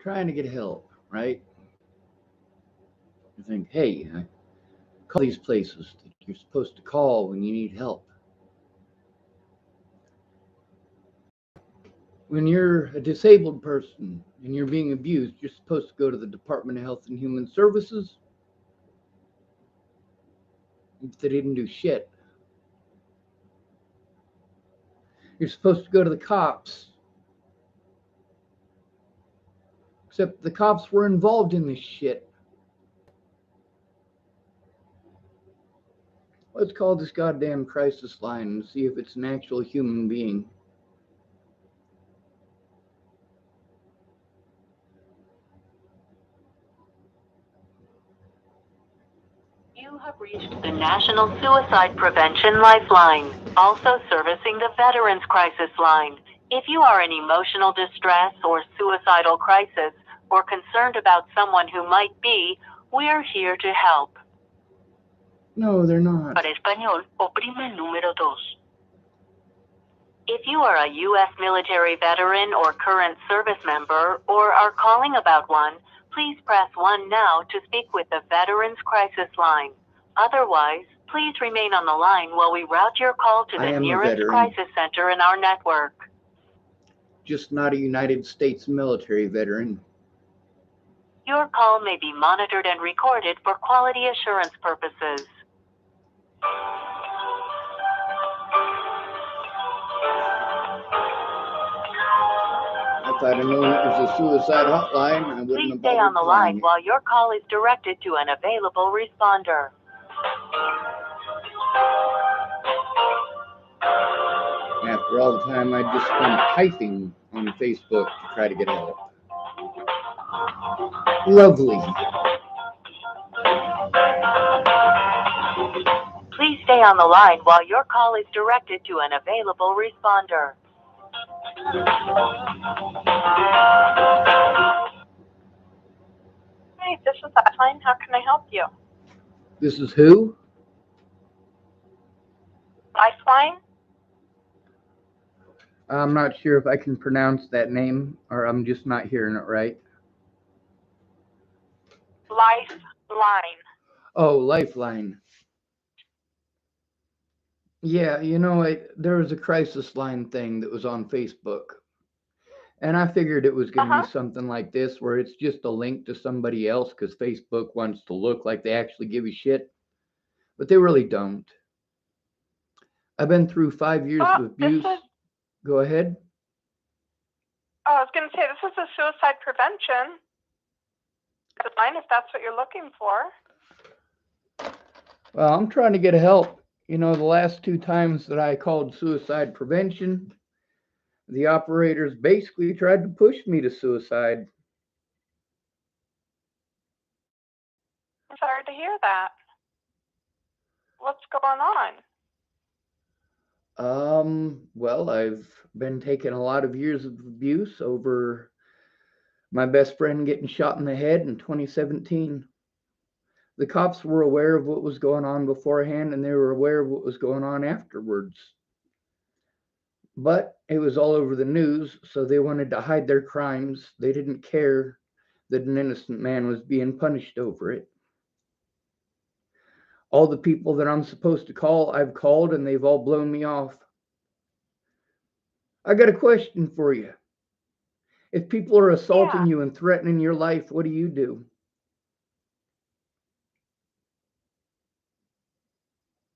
trying to get help, right? You think, hey, call these places that you're supposed to call when you need help. When you're a disabled person and you're being abused, you're supposed to go to the Department of Health and Human Services. If they didn't do shit, you're supposed to go to the cops. Except the cops were involved in this shit. Let's call this goddamn crisis line and see if it's an actual human being. You have reached the National Suicide Prevention Lifeline, also servicing the Veterans Crisis Line. If you are in emotional distress or suicidal crisis, or concerned about someone who might be, we're here to help. No, they're not. Para español, oprime el número 2. If you are a U.S. military veteran or current service member, or are calling about one, please press 1 now to speak with the Veterans Crisis Line. Otherwise, please remain on the line while we route your call to the nearest crisis center in our network. Just not a United States military veteran. Your call may be monitored and recorded for quality assurance purposes. If I'd have known it was a suicide hotline, I wouldn't Please have stay bothered on the calling line it. while your call is directed to an available responder. After all the time I just spent typing on Facebook to try to get help. Lovely. Please stay on the line while your call is directed to an available responder. Hi, this is Lifeline. How can I help you? This is who? Lifeline? I'm not sure if I can pronounce that name, or I'm just not hearing it right. Lifeline. Oh, Lifeline. Yeah, there was a crisis line thing that was on Facebook. And I figured it was going to be something like this, where it's just a link to somebody else because Facebook wants to look like they actually give a shit. But they really don't. I've been through 5 years of abuse. Go ahead. Oh, I was going to say, this is a suicide prevention line, if that's what you're looking for. Well, I'm trying to get help. The last 2 times that I called suicide prevention, the operators basically tried to push me to suicide. I'm sorry to hear that. What's going on? Well, I've been taking a lot of years of abuse over my best friend getting shot in the head in 2017. The cops were aware of what was going on beforehand, and they were aware of what was going on afterwards. But it was all over the news, so they wanted to hide their crimes. They didn't care that an innocent man was being punished over it. All the people that I'm supposed to call, I've called, and they've all blown me off. I got a question for you. If people are assaulting you and threatening your life, what do you do?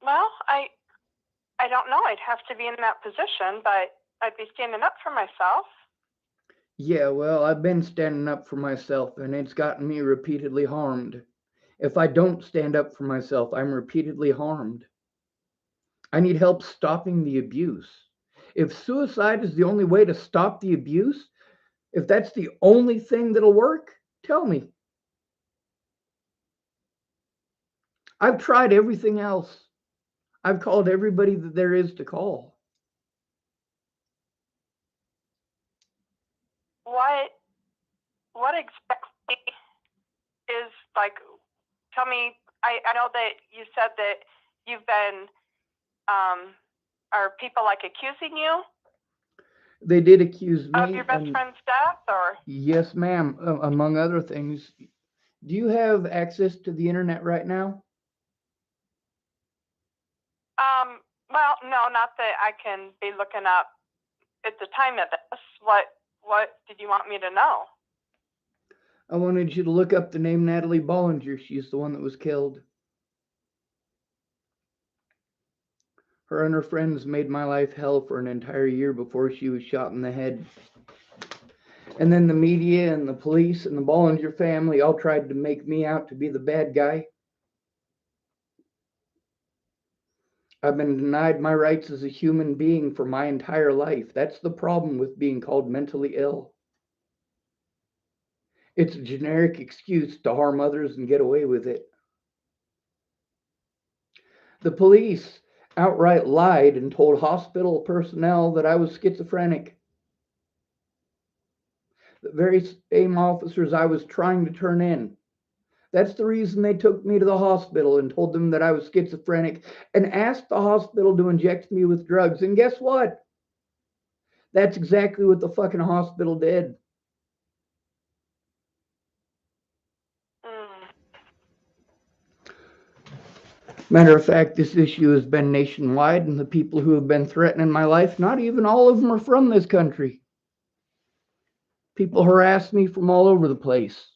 Well, I don't know. I'd have to be in that position, but I'd be standing up for myself. Yeah, well, I've been standing up for myself, and it's gotten me repeatedly harmed. If I don't stand up for myself, I'm repeatedly harmed. I need help stopping the abuse. If suicide is the only way to stop the abuse, if that's the only thing that'll work, tell me. I've tried everything else. I've called everybody that there is to call. What exactly is, like, tell me, I know that you said that you've been, are people like accusing you? They did accuse Of me, your best and friend's death, or? yes, ma'am, among other things. Do you have access to the internet right now? Well, no, not that I can be looking up at the time of this. What did you want me to know? I wanted you to look up the name Natalie Bollinger. She's the one that was killed. Her and her friends made my life hell for an entire year before she was shot in the head. And then the media and the police and the Bollinger family all tried to make me out to be the bad guy. I've been denied my rights as a human being for my entire life. That's the problem with being called mentally ill. It's a generic excuse to harm others and get away with it. The police outright lied and told hospital personnel that I was schizophrenic. The very same officers I was trying to turn in. That's the reason they took me to the hospital and told them that I was schizophrenic and asked the hospital to inject me with drugs. And guess what? That's exactly what the fucking hospital did. Matter of fact, this issue has been nationwide, and the people who have been threatening my life, not even all of them are from this country. People harass me from all over the place.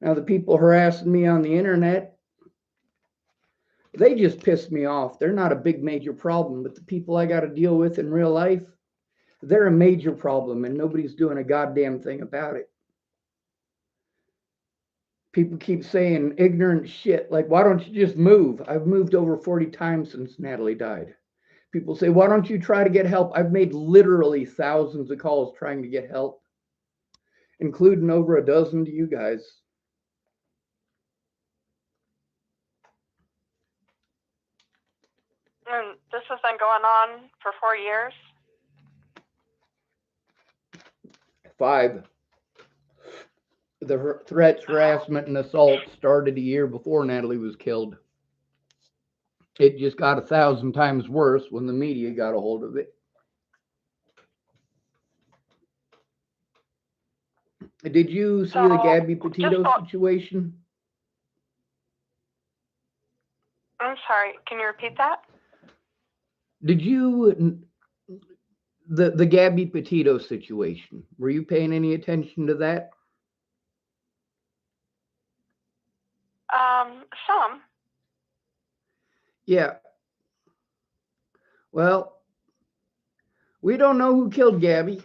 Now, the people harassing me on the internet, they just piss me off. They're not a big major problem, but the people I got to deal with in real life, they're a major problem, and nobody's doing a goddamn thing about it. People keep saying ignorant shit, like, why don't you just move? I've moved over 40 times since Natalie died. People say, why don't you try to get help? I've made literally thousands of calls trying to get help, including over a dozen to you guys. And this has been going on for 4 years? 5. The threats, harassment, and assault started a year before Natalie was killed. It just got 1,000 times worse when the media got a hold of it. Did you see the Gabby Petito situation? I'm sorry, can you repeat that? Did you, the Gabby Petito situation, were you paying any attention to that? Some. Yeah. Well, we don't know who killed Gabby.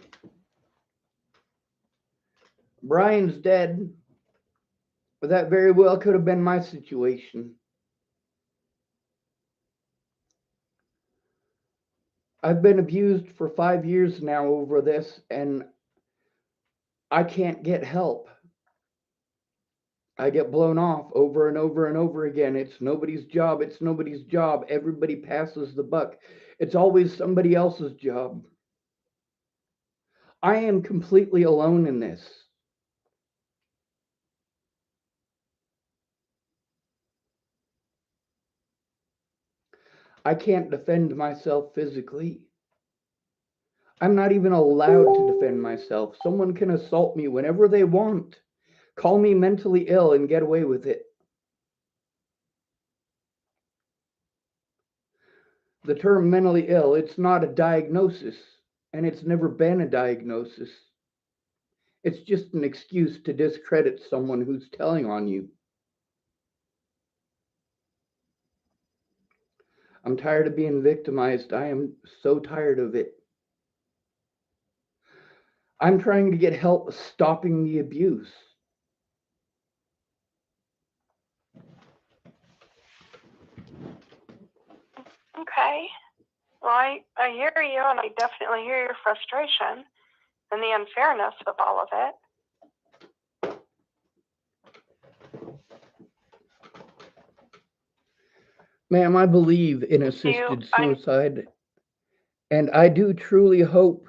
Brian's dead, but that very well could have been my situation. I've been abused for 5 years now over this, and I can't get help. I get blown off over and over and over again. It's nobody's job. It's nobody's job. Everybody passes the buck. It's always somebody else's job. I am completely alone in this. I can't defend myself physically. I'm not even allowed to defend myself. Someone can assault me whenever they want. Call me mentally ill and get away with it. The term mentally ill, it's not a diagnosis, and it's never been a diagnosis. It's just an excuse to discredit someone who's telling on you. I'm tired of being victimized. I am so tired of it. I'm trying to get help stopping the abuse. Okay. Well, I hear you, and I definitely hear your frustration and the unfairness of all of it. Ma'am, I believe in assisted suicide, and I do truly hope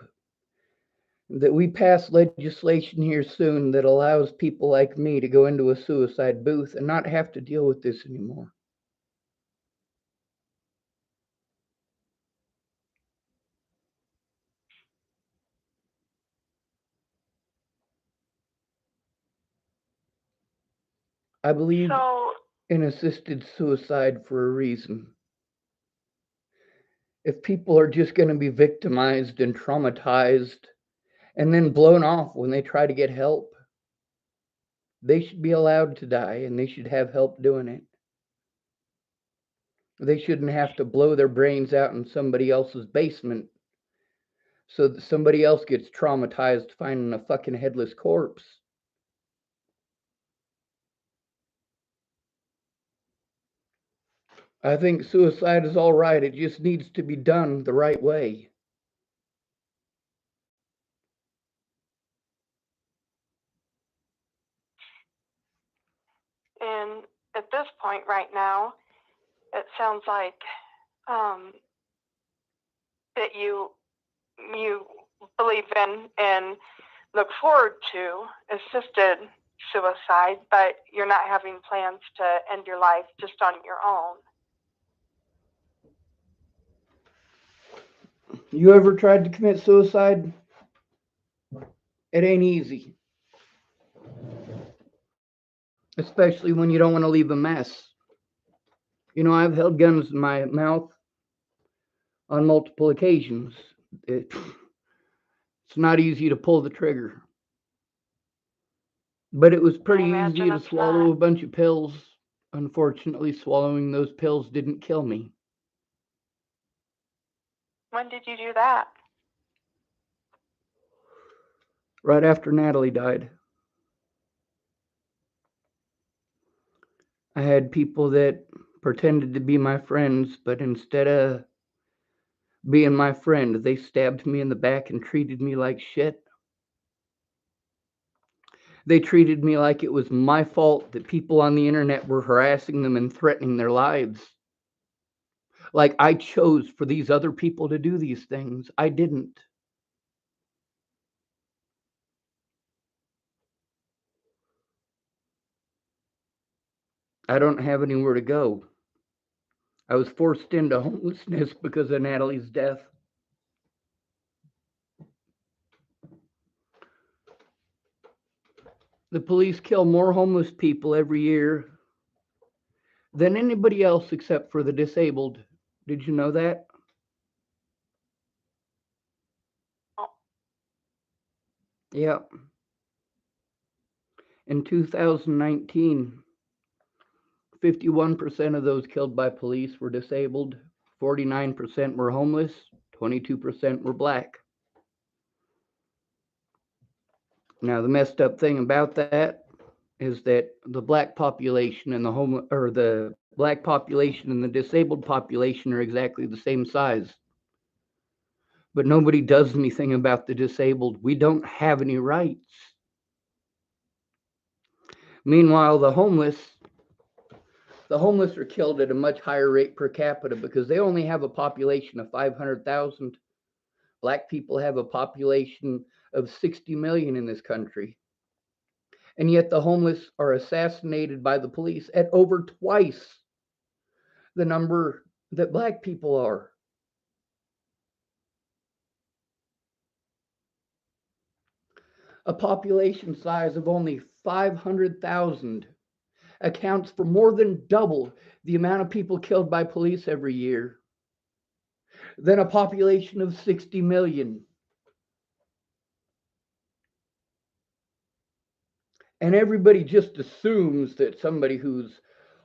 that we pass legislation here soon that allows people like me to go into a suicide booth and not have to deal with this anymore. I believe So, in assisted suicide for a reason. If people are just going to be victimized and traumatized and then blown off when they try to get help, they should be allowed to die and they should have help doing it. They shouldn't have to blow their brains out in somebody else's basement so that somebody else gets traumatized finding a fucking headless corpse. I think suicide is all right. It just needs to be done the right way. and at this point right now, it sounds like that you believe in and look forward to assisted suicide, but you're not having plans to end your life just on your own. You ever tried to commit suicide? It ain't easy. Especially when you don't want to leave a mess. You know, I've held guns in my mouth on multiple occasions. It's not easy to pull the trigger. But it was pretty easy to swallow a bunch of pills. Unfortunately, swallowing those pills didn't kill me. When did you do that? Right after Natalie died. I had people that pretended to be my friends, but instead of being my friend, they stabbed me in the back and treated me like shit. They treated me like it was my fault that people on the internet were harassing them and threatening their lives. Like I chose for these other people to do these things. I didn't. I don't have anywhere to go. I was forced into homelessness because of Natalie's death. The police kill more homeless people every year than anybody else except for the disabled. Did you know that? Yeah. In 2019, 51% of those killed by police were disabled, 49% were homeless, 22% were black. Now, the messed up thing about that is that the black population and the black population and the disabled population are exactly the same size. But nobody does anything about the disabled. We don't have any rights. Meanwhile, the homeless are killed at a much higher rate per capita because they only have a population of 500,000. Black people have a population of 60 million in this country. And yet the homeless are assassinated by the police at over twice the number that black people are. A population size of only 500,000 accounts for more than double the amount of people killed by police every year than a population of 60 million. And everybody just assumes that somebody who's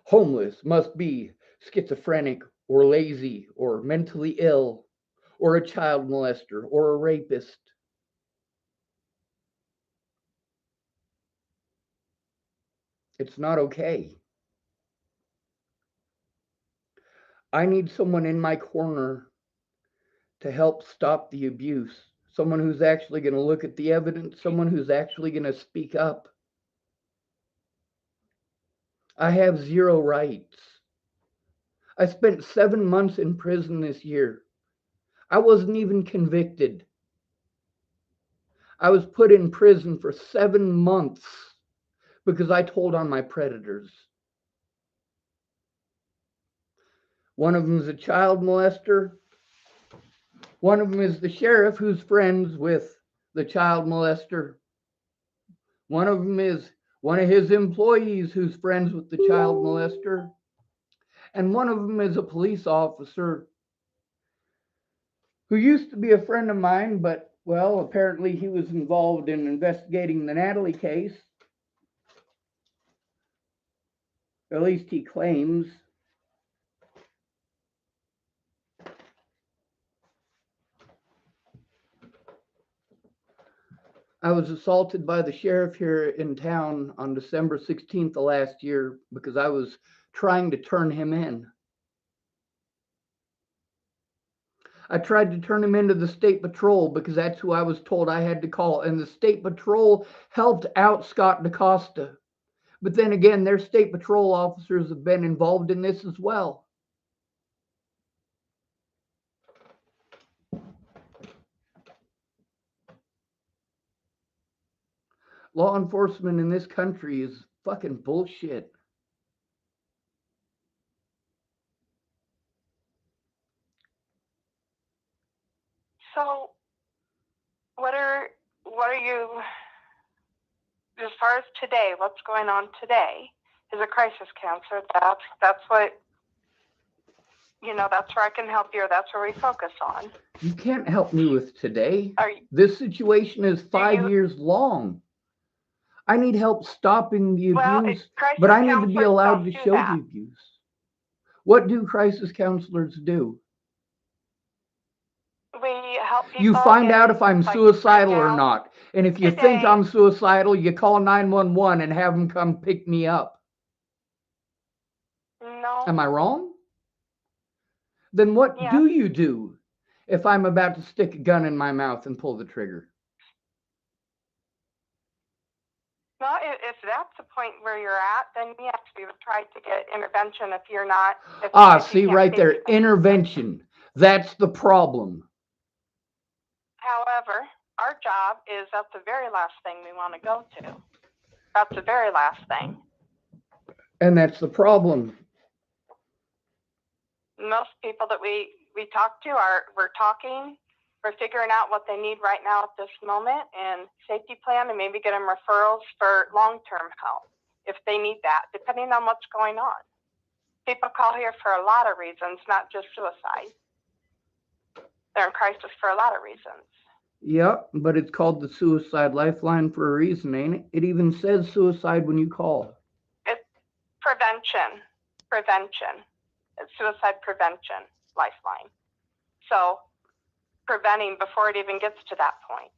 homeless must be schizophrenic or lazy or mentally ill or a child molester or a rapist. It's not okay. I need someone in my corner to help stop the abuse. Someone who's actually going to look at the evidence, someone who's actually going to speak up. I have zero rights. I spent 7 months in prison this year. I wasn't even convicted. I was put in prison for 7 months because I told on my predators. One of them is a child molester. One of them is the sheriff who's friends with the child molester. One of them is one of his employees who's friends with the child molester, and one of them is a police officer who used to be a friend of mine, but, well, apparently he was involved in investigating the Natalie case. At least he claims. I was assaulted by the sheriff here in town on December 16th of last year because I was trying to turn him in. I tried to turn him into the state patrol because that's who I was told I had to call. And the state patrol helped out Scott DaCosta. But then again, their state patrol officers have been involved in this as well. Law enforcement in this country is fucking bullshit. So, what are you, as far as today, what's going on today is a crisis counselor. That's what, that's where I can help you, or that's where we focus on. You can't help me with today. This situation is 5 years long. I need help stopping the abuse, but I need to be allowed to show the abuse. What do crisis counselors do? We help people. You find out if I'm suicidal or not. And if you think I'm suicidal, you call 911 and have them come pick me up. No. Am I wrong? Then what do you do if I'm about to stick a gun in my mouth and pull the trigger? Well, if that's the point where you're at, then yes, we would try to get intervention if you're not. See right there, intervention. That's the problem. However, our job is that's the very last thing we want to go to. That's the very last thing. And that's the problem. Most people that we talk to we're figuring out what they need right now at this moment and safety plan, and maybe get them referrals for long-term help if they need that, depending on what's going on. People call here for a lot of reasons, not just suicide. They're in crisis for a lot of reasons. Yep, but it's called the Suicide Lifeline for a reason, ain't it? It even says suicide when you call. It's prevention. It's suicide prevention lifeline. So preventing before it even gets to that point.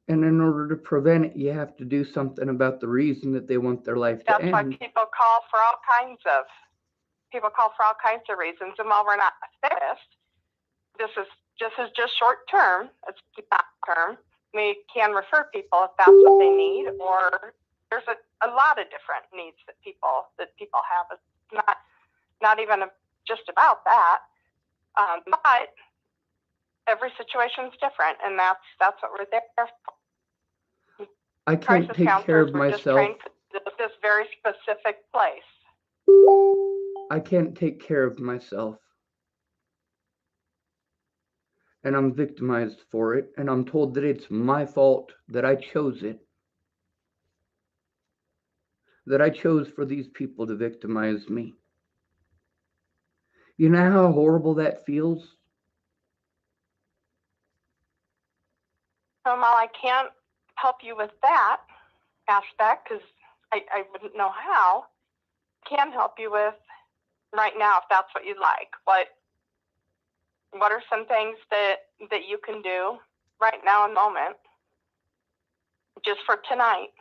And in order to prevent it, you have to do something about the reason that they want their life to end. That's why people call for all kinds of reasons. And while we're not a therapist, this is just short term. It's not term. We can refer people if that's what they need, or there's a lot of different needs that people have. It's not even just about that. But every situation is different, and that's what we're there for. I can't take care of myself. This very specific place. I can't take care of myself. And I'm victimized for it, and I'm told that it's my fault, that I chose it. That I chose for these people to victimize me. You know how horrible that feels? While I can't help you with that aspect, because I wouldn't know how, I can help you with right now, if that's what you'd like. What are some things that you can do right now in the moment, just for tonight,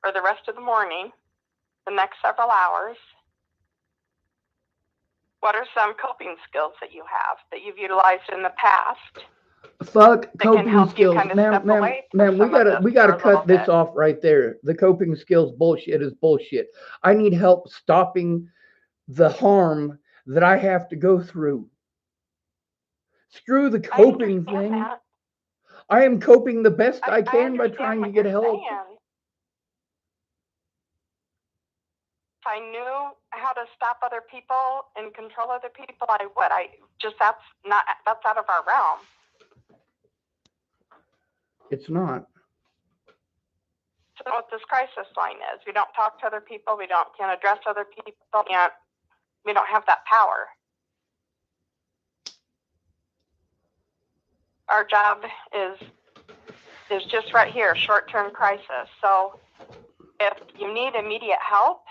or the rest of the morning, the next several hours? What are some coping skills that you have that you've utilized in the past? Fuck coping skills, man. We gotta cut this off right there. The coping skills bullshit is bullshit. I need help stopping the harm that I have to go through. Screw the coping thing. That. I am coping the best I can by trying to get help. If I knew how to stop other people and control other people, I would. That's out of our realm. what this crisis line is. We don't talk to other people. We can't address other people. We don't have that power. Our job is just right here, short-term crisis. So if you need immediate help,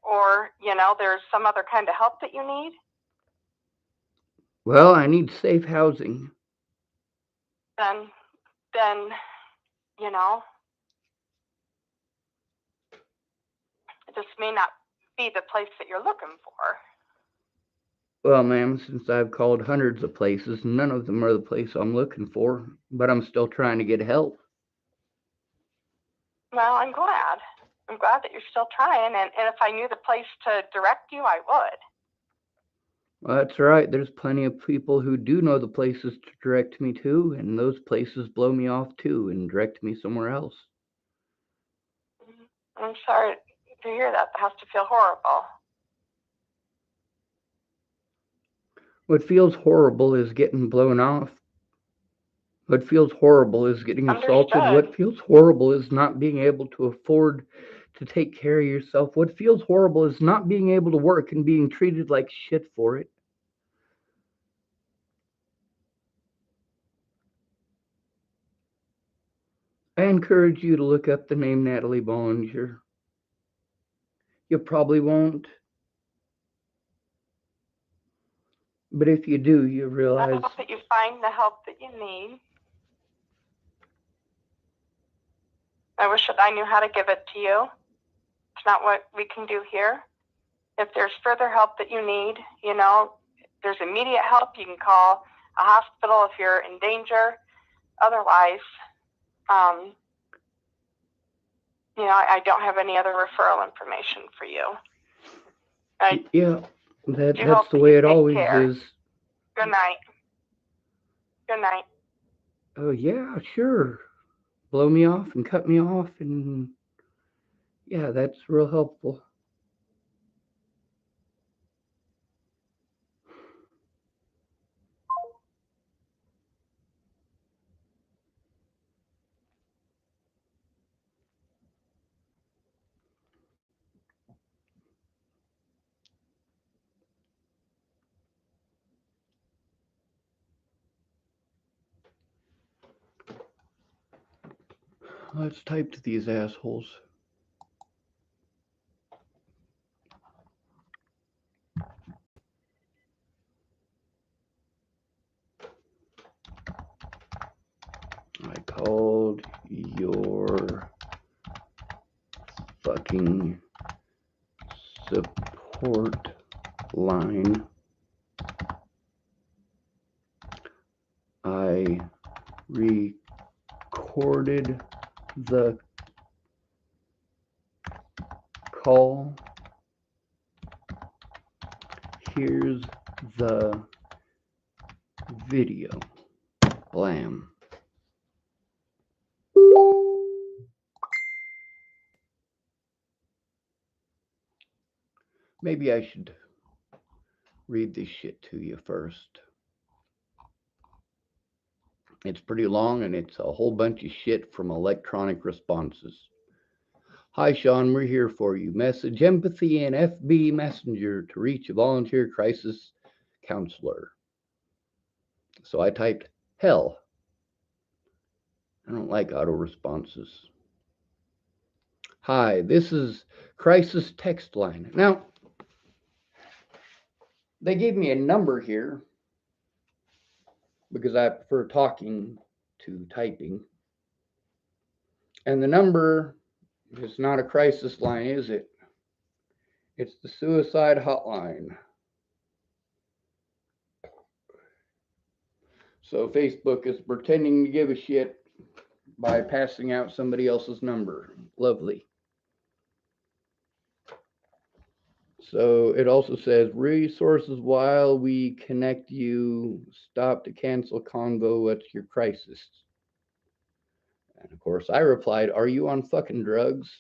or there's some other kind of help that you need. Well, I need safe housing. Then this may not be the place that you're looking for. Well, ma'am, since I've called hundreds of places, none of them are the place I'm looking for, but I'm still trying to get help. Well, I'm glad. I'm glad that you're still trying, and if I knew the place to direct you, I would. Well, that's right. There's plenty of people who do know the places to direct me to, and those places blow me off too and direct me somewhere else. I'm sorry to hear that. That has to feel horrible. What feels horrible is getting blown off. What feels horrible is getting assaulted. Understood. What feels horrible is not being able to afford to take care of yourself. What feels horrible is not being able to work and being treated like shit for it. I encourage you to look up the name Natalie Bollinger. You probably won't. But if you do, you realize... I hope that you find the help that you need. I wish that I knew how to give it to you. It's not what we can do here. If there's further help that you need, there's immediate help. You can call a hospital if you're in danger. Otherwise, I don't have any other referral information for you. Yeah, that's the way it always is. Good night. Good night. Oh, yeah, sure. Blow me off and cut me off, and yeah, that's real helpful. Let's type to these assholes. I called your fucking support line. I recorded the call. Here's the video. Blam. Maybe I should read this shit to you first. It's pretty long, and it's a whole bunch of shit from electronic responses. Hi, Sean, we're here for you. Message empathy and FB Messenger to reach a volunteer crisis counselor. So I typed, hell. I don't like auto responses. Hi, this is crisis text line. Now, they gave me a number here because I prefer talking to typing. And the number is not a crisis line, is it? It's the suicide hotline. So Facebook is pretending to give a shit by passing out somebody else's number. Lovely. So it also says resources while we connect you. Stop to cancel convo. What's your crisis? And of course I replied, are you on fucking drugs?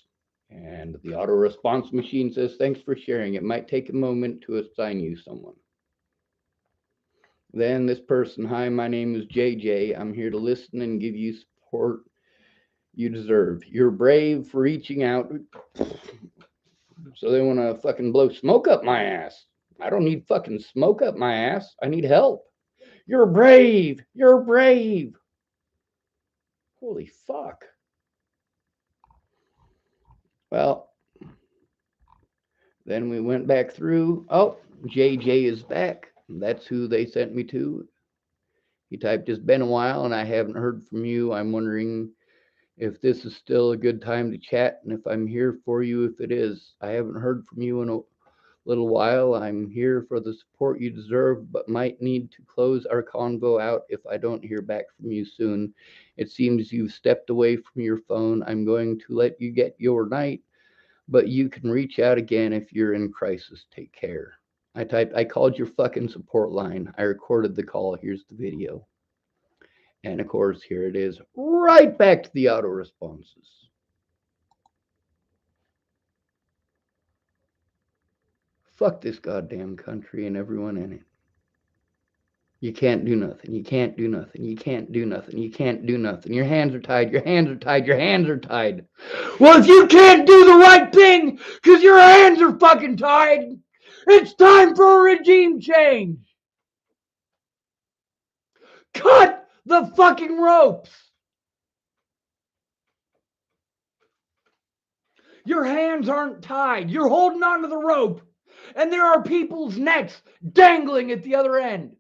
And the auto response machine says, thanks for sharing. It might take a moment to assign you someone. Then this person, hi, my name is JJ. I'm here to listen and give you support you deserve. You're brave for reaching out. So they want to fucking blow smoke up my ass. I don't need fucking smoke up my ass. I need help. You're brave. You're brave. Holy fuck. Well, then we went back through. Oh, JJ is back. That's who they sent me to. He typed, it's been a while and I haven't heard from you. I'm wondering if this is still a good time to chat and if I'm here for you if it is. I haven't heard from you in a little while. I'm here for the support you deserve, but might need to close our convo out if I don't hear back from you soon. It seems you've stepped away from your phone. I'm going to let you get your night, but you can reach out again if you're in crisis. Take care. I typed, I called your fucking support line. I recorded the call. Here's the video. And of course, here it is, right back to the auto responses. Fuck this goddamn country and everyone in it. You can't do nothing. You can't do nothing. You can't do nothing. You can't do nothing. Your hands are tied. Your hands are tied. Your hands are tied. Well, if you can't do the right thing because your hands are fucking tied, it's time for a regime change. Cut the fucking ropes. Your hands aren't tied. You're holding onto the rope, and there are people's necks dangling at the other end.